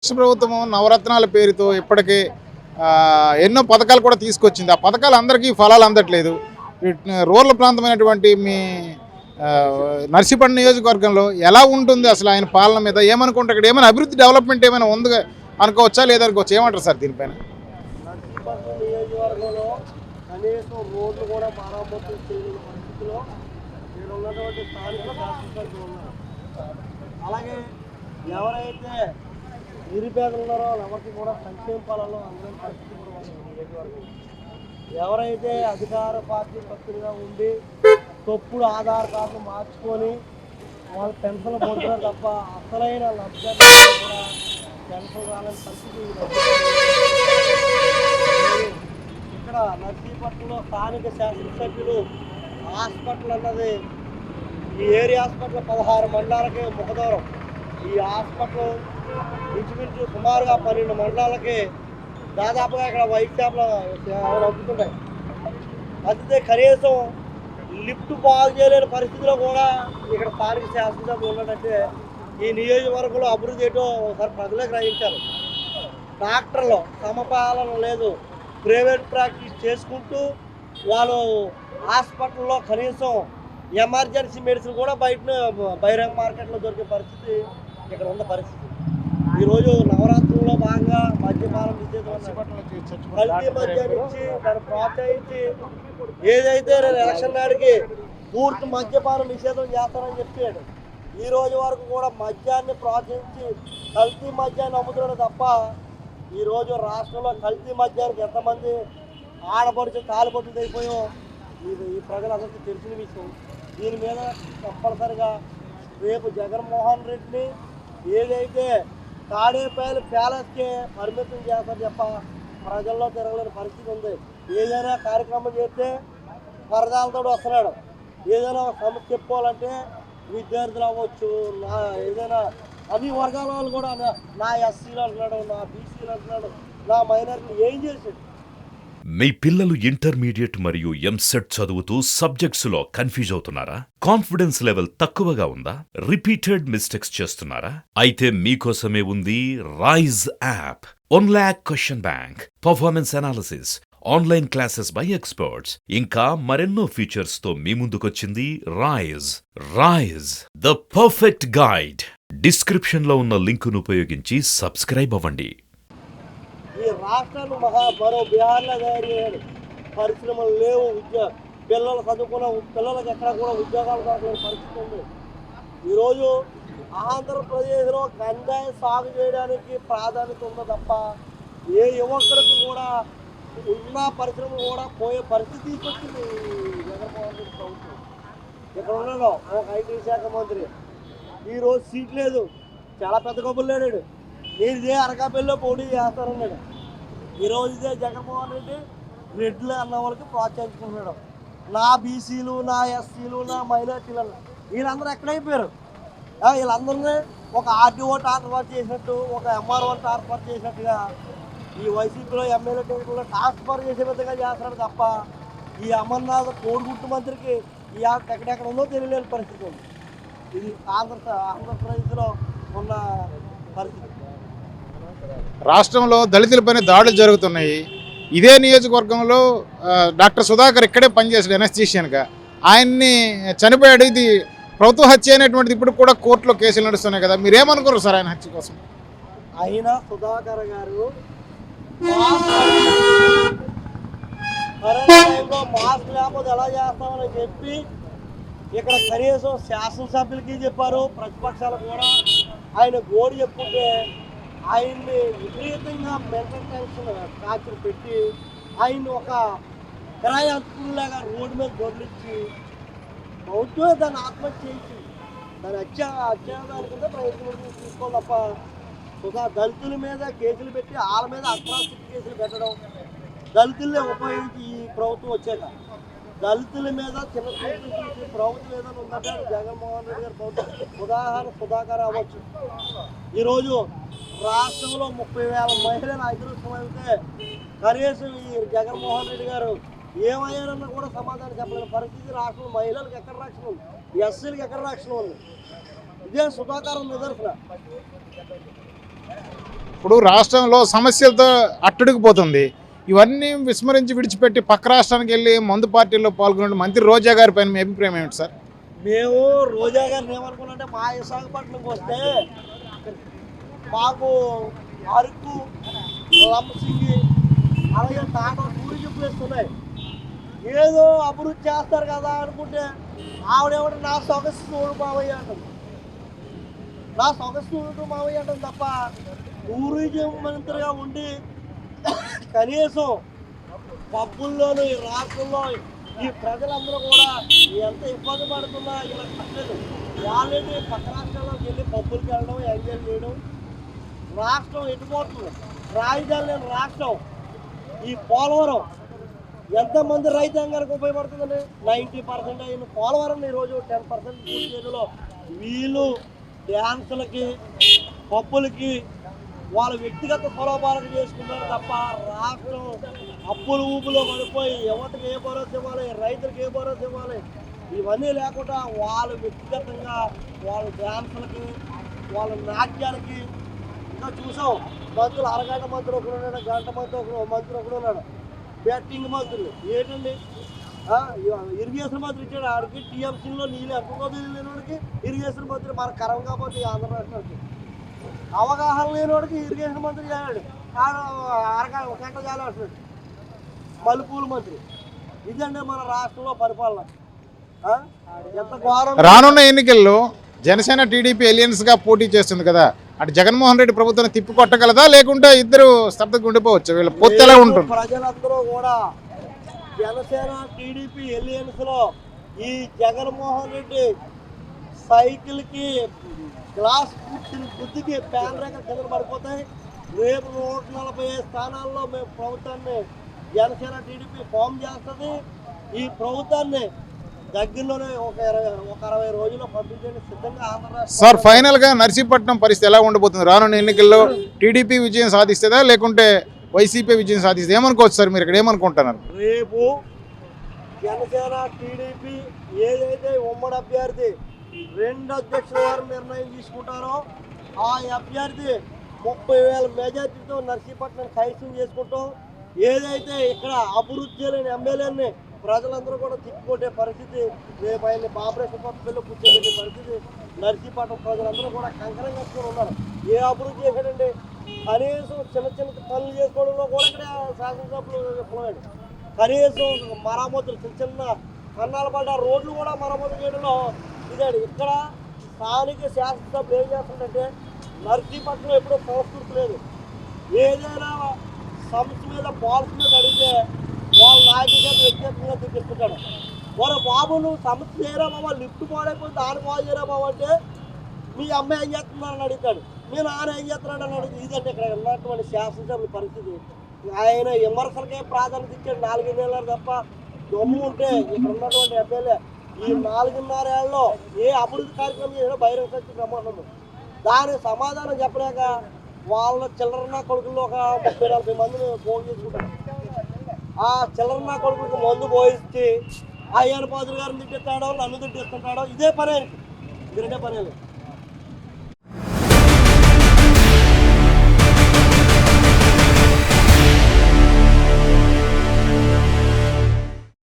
రాష్ట్ర ప్రభుత్వం నవరత్నాల పేరుతో ఇప్పటికే ఎన్నో పథకాలు కూడా తీసుకొచ్చింది. ఆ పథకాలు అందరికీ ఫలాలు అందట్లేదు. రూరల్ ప్రాంతమైనటువంటి మీ నర్సీపట్నం నియోజకవర్గంలో ఎలా ఉంటుంది అసలు ఆయన పాలన మీద? ఏమనుకుంటారు? ఇక్కడ ఏమైనా అభివృద్ధి డెవలప్మెంట్ ఏమైనా ఉంది అనుకోవచ్చా, లేదనుకోవచ్చు? ఏమంటారు సార్ దీనిపైన? నర్సీపట్నం నియోజకవర్గంలో కనీసం రోడ్లు కూడా మరమ్మతులు చేయలేని పరిస్థితిలో ఇక్కడ ఉన్నటువంటి స్థానిక శాసనసభ్యులు ఉన్నారు. అలాగే ఎవరైతే నిరుపేదలు ఉన్నారో ఎవరికి కూడా సంక్షేమ ఫలాలు అందరి పరిస్థితి కూడా ఉంది నియోజకవర్గం. ఎవరైతే అధికార పార్టీ పత్రిగా ఉండి తప్పుడు ఆధార్ కార్డులు మార్చుకొని వాళ్ళు పెన్షన్ పొందుతారు తప్ప అసలైన లబ్ధిదారులు కూడా పెన్షన్ రాలని పరిస్థితి ఇక్కడ నర్సీపట్నంలో స్థానిక శాసనసభ్యులు హాస్పిటల్ అన్నది ఈ ఏరియా హాస్పిటల్ 16 మండలాలకి ముఖదూరం. ఈ హాస్పిటల్ ఇంచుమించు సుమారుగా 12 మండలాలకి దాదాపుగా ఇక్కడ వైట్ షాప్లో అమ్ముతుంటాయి. అయితే కనీసం లిఫ్ట్ బాగు చేయలేని పరిస్థితిలో కూడా ఇక్కడ స్థానిక శాసనసభ్యులు ఉన్నట్టయితే ఈ నియోజకవర్గంలో అభివృద్ధి ఏంటో ఒకసారి ప్రజలే గ్రహించారు. డాక్టర్లు సమపాలన లేదు. ప్రైవేట్ ప్రాక్టీస్ చేసుకుంటూ వాళ్ళు హాస్పిటల్లో కనీసం ఎమర్జెన్సీ మెడిసిన్ కూడా బహిరంగ మార్కెట్లో దొరికే పరిస్థితి ఇక్కడ ఉన్న పరిస్థితి. ఈరోజు నవరాత్రుల్లో భాగంగా మద్యపానం నిషేధం, కల్తీ మద్యాన్ని ఇచ్చి దాన్ని ప్రోత్సహించి ఏదైతే ఎలక్షన్ నాడికి పూర్తి మద్యపానం నిషేధం చేస్తానని చెప్పాడు. ఈ రోజు వరకు కూడా మద్యాన్ని ప్రోత్సహించి కల్తీ మద్యాన్ని అమ్ముతున్నాడు తప్ప ఈరోజు రాష్ట్రంలో కల్తీ మద్యానికి ఎంతమంది ఆడపడుచు తాలుబొట్టులు అయిపోయో ఈ ప్రజలందరికీ తెలిసిన విషయం. దీని మీద తప్పనిసరిగా రేపు జగన్మోహన్ రెడ్డిని ఏదైతే తాడేపల్లి ప్యాలెస్కే పరిమితం చేస్తారు తప్ప ప్రజల్లో తిరగలేని పరిస్థితి ఉంది. ఏదైనా కార్యక్రమం చేస్తే వరదాలతో వస్తున్నాడు. ఏదైనా సమస్య చెప్పుకోవాలంటే విద్యార్థులు అవ్వచ్చు, ఏదైనా అన్ని వర్గాల వాళ్ళు కూడా నా ఎస్సీలు అంటున్నాడు, నా బీసీలు అంటున్నాడు, నా మైనారిటీ ఏం చేశాడు? మీ పిల్లలు ఇంటర్మీడియట్ మరియు ఎంసెట్ చదువుతూ సబ్జెక్ట్స్ లో కన్ఫ్యూజ్ అవుతున్నారా? కాన్ఫిడెన్స్ లెవెల్ తక్కువగా ఉందా? రిపీటెడ్ మిస్టేక్స్ చేస్తున్నారా? అయితే మీకోసమే ఉంది Rise app. 1 lakh question bank, performance analysis, online classes by experts, ఇంకా మరెన్నో ఫీచర్స్ తో మీ ముందుకొచ్చింది Rise. Rise, the perfect guide. Description లో ఉన్న లింకును ఉపయోగించి సబ్స్క్రైబ్ అవ్వండి. ఈ రాష్ట్రాన్ని మరో బీహార్లో తయారు చేయాలి. పరిశ్రమలు లేవు, పిల్లలు చదువుకున్న పిల్లలకు ఎక్కడ కూడా ఉద్యోగాలు దొరకలేని పరిస్థితి ఉంది. ఈరోజు ఆంధ్రప్రదేశ్లో గంజాయి సాగు చేయడానికి ప్రాధాన్యత ఉంది తప్ప ఏ యువకుడికి కూడా ఉన్న పరిశ్రమలు కూడా పోయే పరిస్థితి తీసుకొచ్చింది జగన్మోహన్ రెడ్డి ప్రభుత్వం. ఇక్కడ ఉన్నాడు ఒక ఐటీ శాఖ మంత్రి, ఈరోజు సీట్ లేదు, చాలా పెద్ద కబుర్లు లేడాడు. మీరు ఇదే అనకాపల్లిలో పోటీ చేస్తారన్నాడు. ఈరోజు ఇదే జగన్మోహన్ రెడ్డి రెడ్లు అన్న వాళ్ళకి ప్రోత్సహించుకుంటున్నాడు. నా బీసీలు, నా ఎస్సీలు, నా మైనార్టీలు వీళ్ళందరూ ఎక్కడైపోయారు? వీళ్ళందరినీ ఒక ఆర్టీఓ ట్రాన్స్ఫర్ చేసినట్టు, ఒక ఎంఆర్ఓ ట్రాన్స్ఫర్ చేసినట్టుగా ఈ వైసీపీలో ఎమ్మెల్యే టికెట్లో ట్రాన్స్ఫర్ చేసే విధంగా చేస్తున్నాడు తప్ప ఈ అమర్నాథ్ కోడిగుట్టు మంత్రికి ఈ ఎక్కడెక్కడ ఉందో తెలియలేని పరిస్థితి ఉంది. ఇది ఆంధ్రప్రదేశ్లో ఉన్న పరిస్థితి. రాష్ట్రంలో దళితులపైన దాడులు జరుగుతున్నాయి. ఇదే నియోజకవర్గంలో డాక్టర్ సుధాకర్ ఇక్కడే పనిచేసాడు ఎనస్థీషియన్గా. ఆయన్ని చనిపోయాడు. ఇది ప్రభుత్వ హత్య అనేటువంటిది ఇప్పుడు కూడా కోర్టులో కేసులు నడుస్తున్నాయి కదా, మీరేమనుకోరు సార్ ఆయన హత్య కోసం? అయినా సుధాకర్ గారు మాస్క్ లేకపోతే ఎలా చేస్తామని చెప్పి ఇక్కడ కనీసం శాసనసభ్యులకి చెప్పారు, ప్రతిపక్షాలకు కూడా ఆయన గోడు చెప్పుకుంటే ఆయన్ని విపరీతంగా మెంటల్ టెన్షన్ టార్చర్ పెట్టి ఆయన్ని ఒక కిరాయి హక్కులాగా రోడ్డు మీద దొరికించి ప్రభుత్వమే దాన్ని ఆత్మహత్య చేయించి దాన్ని అత్యాదానికంటే ప్రయత్నం తీసుకోవాలి తప్ప దళితుల మీద కేసులు పెట్టి వాళ్ళ మీద అక్రాసిటీ కేసులు పెట్టడం, దళితుల్ని ఉపయోగించి ఈ ప్రభుత్వం వచ్చాక దళితుల మీద చిన్న చూసి ప్రభుత్వం ఏదైనా ఉందంటే జగన్మోహన్ రెడ్డి గారి ప్రభుత్వం. ఉదాహరణ సుధాకర్ అవ్వచ్చు. ఈరోజు రాష్ట్రంలో 30,000 మహిళలు అదృష్టం అయితే కనీసం ఈ జగన్మోహన్ రెడ్డి గారు ఏమయ్యారన్నా కూడా సమాధానం చెప్పలేని పరిస్థితి రాష్ట్రంలో. మహిళలకు ఎక్కడ రక్షణ ఉంది? ఎస్సీలకు ఎక్కడ రక్షణ ఉంది? ఇదే సుధాకర్ నిదర్శన. ఇప్పుడు రాష్ట్రంలో సమస్యలతో అట్టుడికిపోతుంది. ఇవన్నీ విస్మరించి విడిచిపెట్టి పక్క రాష్ట్రానికి వెళ్ళి మందు పార్టీల్లో పాల్గొన్న మంత్రి రోజా గారి పైన మీ అభిప్రాయం ఏమిటి సార్? మేము రోజా గారిని ఏమనుకున్నాంటే మా విశాఖపట్నంకి వస్తే మాకు అరకు, లంసింగి, అలాగే టాటా టూరిజం ప్లేస్ ఉన్నాయి, ఏదో అభివృద్ధి చేస్తారు కదా అనుకుంటే ఆవిడేమంటే నా సొగసు చూడు మావయ్య అంటుంది. నా సొగసు చూడు మావయ్య అంటుంది తప్ప టూరిజం మంత్రిగా ఉండి కనీసం పబ్బుల్లోనూ ఈ రాష్ట్రంలో ఈ ప్రజలందరూ కూడా ఎంత ఇబ్బంది పడుతున్నా ఇలా పట్టలేదు. ఆల్రెడీ పక్క రాష్ట్రాల్లోకి వెళ్ళి పబ్బులకి వెళ్ళడం, ఎంజాయ్ చేయడం. రాష్ట్రం ఎటుపోతుంది, రాజధాని లేని రాష్ట్రం. ఈ పోలవరం ఎంతమంది రైతాంగానికి ఉపయోగపడుతుందండి? 90% అయిన పోలవరం ఈరోజు 10% పూర్తి చేయడంలో వీళ్ళు డ్యాన్సులకి, పబ్బులకి, వాళ్ళ వ్యక్తిగత స్వరూపాలకు చేసుకుంటారు తప్ప రాష్ట్రం అప్పులు ఊపులో పడిపోయి ఎవరికి ఏ భరోసా ఇవ్వాలి, రైతులకు ఏ భరోసా ఇవ్వాలి, ఇవన్నీ లేకుండా వాళ్ళు వ్యక్తిగతంగా వాళ్ళ డ్యాన్సులకి, వాళ్ళ నాట్యాలకి. ఇంకా చూసాం మంత్రులు, అరగంట మంత్రి ఒకడు ఉన్నాడు, గంట మంత్రి ఒకడు ఉన్నాడు, బ్యాటింగ్ మంత్రులు ఏంటండి. ఇరిగేషన్ మంత్రి ఇచ్చాడు ఆడికి, టీఎంసీలో నీళ్ళు ఎక్కువ లేనివాడికి ఇరిగేషన్ మంత్రి, మన కరం కాబట్టి ఆంధ్ర రాష్ట్రానికి అవగాహన లేనివాడికి ఇరిగేషన్ మంత్రి చేయాడు, ఒక గంట చేయాలంటున్నాడు మల్లెపూల మంత్రి. ఇదండి మన రాష్ట్రంలో పరిపాలన. ఎంత ఘోరం. రానున్న ఎన్నికల్లో జనసేన టీడీపీ ఎలియన్స్గా పోటీ చేస్తుంది కదా, అటు జగన్మోహన్ రెడ్డి ప్రభుత్వాన్ని తిప్పి కొట్టగలదా, లేకుంటే ఇద్దరు స్తబ్దకు ఉండిపోవచ్చు? వీళ్ళ పొత్తు ఎలా ఉంటుంది? ప్రజలందరూ కూడా జనసేన టీడీపీ ఎలియన్స్లో ఈ జగన్మోహన్ రెడ్డి సైకిల్కి గ్లాస్ బుద్ధికి ప్యాన్ రేఖ కింద పడిపోతాయి. రేపు 145 స్థానాల్లో మేము ప్రభుత్వాన్ని జనసేన టీడీపీ ఫామ్ చేస్తుంది. ఈ ప్రభుత్వాన్ని దగ్గరలోనే ఒక 60 రోజుల్లో పంపించడానికి సిద్ధంగా ఆంధ్ర రాష్ట్రం. సార్, ఫైనల్గా నర్సీపట్నం పరిస్థితి ఎలా ఉండబోతుంది? రానున్న ఎన్నికల్లో టీడీపీ విజయం సాధిస్తుందా, లేకుంటే వైసీపీ విజయం సాధిస్తుంది? ఏమనుకోవచ్చు సార్, మీరు ఇక్కడ ఏమనుకుంటున్నారు? రేపు జనసేన టీడీపీ ఏదైతే ఉమ్మడి అభ్యర్థి 2 అధ్యక్షుల వారు నిర్ణయం తీసుకుంటారో ఆ అభ్యర్థి 30,000 మెజార్టీతో నర్సీపట్నం కైసం చేసుకుంటాం. ఏదైతే ఇక్కడ అభివృద్ధి చేయలేని ఎమ్మెల్యేని ప్రజలందరూ కూడా తిప్పుకొట్టే పరిస్థితి, రేపు ఆయన బాబరేషన్ పక్కలో కూర్చోబెట్టే పరిస్థితి నర్సీపట్నం ప్రజలందరూ కూడా కంకరం కట్టుకొని ఉన్నారు. ఏ అభివృద్ధి చేశాడండి? కనీసం చిన్న పనులు చేసుకోవడంలో కూడా ఇక్కడ శాసనసభ్యులు విఫలమయ్యాడు. కనీసం మరామతులు చిన్న కన్నాలు పడ్డ రోడ్లు కూడా మరమ్మతు చేయడంలో ఇదాడు. ఇక్కడ స్థానిక శాసనసభ్యులు ఏం చేస్తుందంటే నర్సీపట్నం ఎప్పుడూ సంస్కృతి లేదు. ఏదైనా సమస్య మీద పాలసీ మీద అడిగితే వాళ్ళ నాయకుడిగా వ్యక్తిగతంగా చూపిస్తుంటాడు. వాళ్ళ బాబు నువ్వు సమస్య చేయరా బాబా, లిఫ్ట్ పాడైపోయి దాని బాగు చేయరా బాబు అంటే మీ అమ్మాయి ఏం చేస్తున్నారని అడుగుతాడు, మీ నాన్న ఏం చేస్తున్నాడు అని అడుగుతుంది. ఇదంటే ఇక్కడ ఉన్నటువంటి శాసనసభ్యుల పరిస్థితి. ఆయన విమర్శలకే ప్రాధాన్యత ఇచ్చాడు 4 నెలలు తప్ప దమ్ము ఉంటే ఇక్కడ ఉన్నటువంటి ఎమ్మెల్యే ఈ 4.5 ఏళ్ళలో ఏ అభివృద్ధి కార్యక్రమం చేసినా బహిరంగ శక్తి ప్రమాణం. దానికి సమాధానం చెప్పలేక వాళ్ళ చిల్లరన్న కొడుకుల్లో ఒక 30-40 మందిని ఫోన్ చేసుకుంటారు. ఆ చిల్లరన్న కొడుకులకు మందు పోయిచ్చి అయ్యన్న పాదులు గారిని తిట్టిస్తాడో, నన్ను తిట్టిస్తుంటాడో, ఇదే పని, ఇదే పని.